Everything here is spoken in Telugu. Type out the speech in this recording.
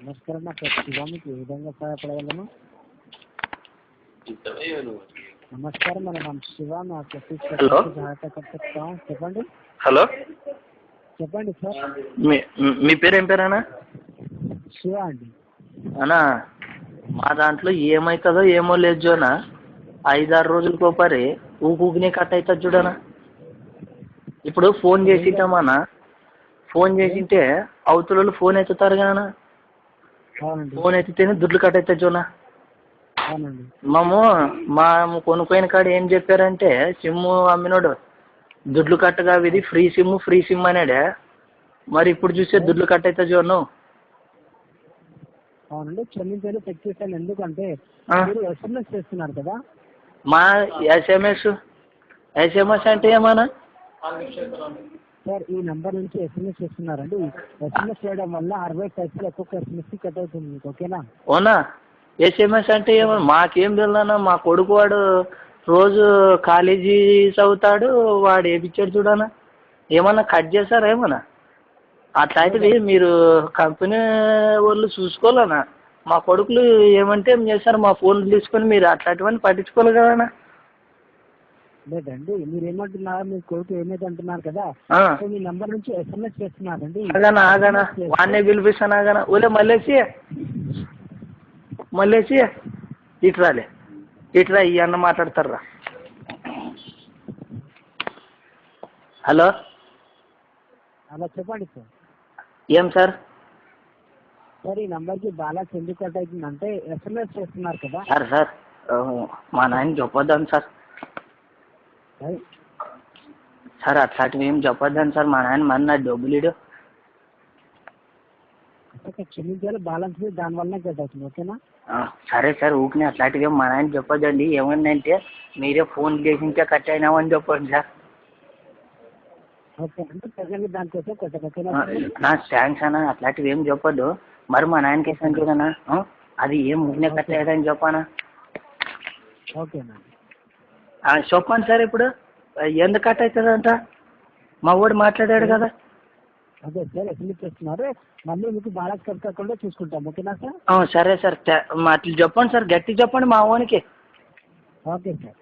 నమస్కారం. నా పేరు శివ. మీకు ఏ విధంగా సహాయపడగలను? నమస్కారం, మన నామ శివ. నాకు సహాయత చెప్తాం. చెప్పండి. హలో, చెప్పండి సార్. మీ పేరు ఏం పేరు అన్నా? శివ అండి. అన్నా, మా దాంట్లో ఏమవుతుందో ఏమో లేదు జోనా, 5-6 రోజులకు ఒకసారి ఊకునే కట్ అవుతుంది చూడనా. ఇప్పుడు ఫోన్ చేసింటామన్నా, ఫోన్ చేసింటే అవతల ఫోన్ ఎత్తుతారు కానా, ఫోన్ ఎత్తితేనే దుడ్లు కట్ అవుతుంది జోనా. అవునండి. మేము కొనుక్కోయిన కాడ ఏం చెప్పారంటే, సిమ్ము అమ్మినోడు దుడ్లు కట్టగా ఇది ఫ్రీ సిమ్ అన్నాడే. మరి ఇప్పుడు చూస్తే దుడ్లు కట్ అవుతుంది జోను. అవునండి, క్షమించాలి, చెక్ చేశాను. ఎందుకంటే మీరు SMS చేస్తున్నారు కదా. మా ఎస్ఎంఎస్ అంటే ఏమన్నా సార్, ఈ నంబర్ నుంచి SMS చేస్తున్నారండి. SMS చేయడం వల్ల 60 పైసలు ఒక్కొక్క SMS కట్ అవుతుంది మీకు. ఓకేనా? ఓనా, ఎస్ఎంఎస్ అంటే ఏమన్నా మాకేం తెలియదన్నా. మా కొడుకు వాడు రోజు కాలేజీ చదువుతాడు, వాడు ఏపిచ్చాడు చూడనా. ఏమన్నా కట్ చేస్తారా ఏమన్నా? అట్లాంటివి మీరు కంపెనీ వాళ్ళు చూసుకోవాలన్నా. మా కొడుకులు ఏమంటే ఏం చేస్తారు, మా ఫోన్లు తీసుకొని మీరు అట్లాంటివన్నీ పట్టించుకోవాలి కదన్నా. లేదండి, మీరు ఏమంటున్నారు, మీ కొడుకు ఏమైతే అంటున్నారు కదా, మీ నంబర్ నుంచి SMS చేస్తున్నారండి. ఆగానా వాడినే పిలిపిస్తాను. ఆగానా ఓలే మళ్ళేసి ఇట్రా ఈ అన్న మాట్లాడతారా. హలో, అలా చెప్పండి సార్. ఏం సార్? సార్, ఈ నంబర్కి బ్యాలెన్స్ ఎందుకు కట్ అవుతుందంటే SMS చేస్తున్నారు కదా. సార్ మా నాయన చెప్పొద్దాను సార్. సార్ అట్లాంటివి ఏం చెప్పొద్దాను సార్. మా నాయన మన డబ్బులు ఇడు. క్షమించాలి, బ్యాలెన్స్ దానివల్ల కట్ అవుతుంది. ఓకేనా? సరే సార్, ఊరికనే అట్లాంటివి ఏం మా నాయన చెప్పొద్దండి. ఏమన్నంటే మీరే ఫోన్ చేసింటే కట్ అయినామని చెప్పండి సార్. ఓకే అంటే ప్రజెంట్ దానికోసం కొట్టకపోయినా నా థ్యాంక్స్ అన్న. అట్లాంటివి ఏం చెప్పొద్దు. మరి మా నాయనకి వేసాను చూడనా, అది ఏం ముగ్గునే కట్ అయ్యేదని చెప్పానా. ఓకేనా? చెప్పండి సార్. ఇప్పుడు ఎందుకు కట్ అవుతుందంట? మా వాడు మాట్లాడాడు కదా. అదే సార్, SMS చేస్తున్నారు. మళ్ళీ మీకు బ్యాలెన్స్ కట్ కాకుండా చూసుకుంటాం. ఓకేనా సార్? సరే సార్, అట్లా చెప్పండి సార్, గట్టిగా చెప్పండి మా వానికి. Okay sir.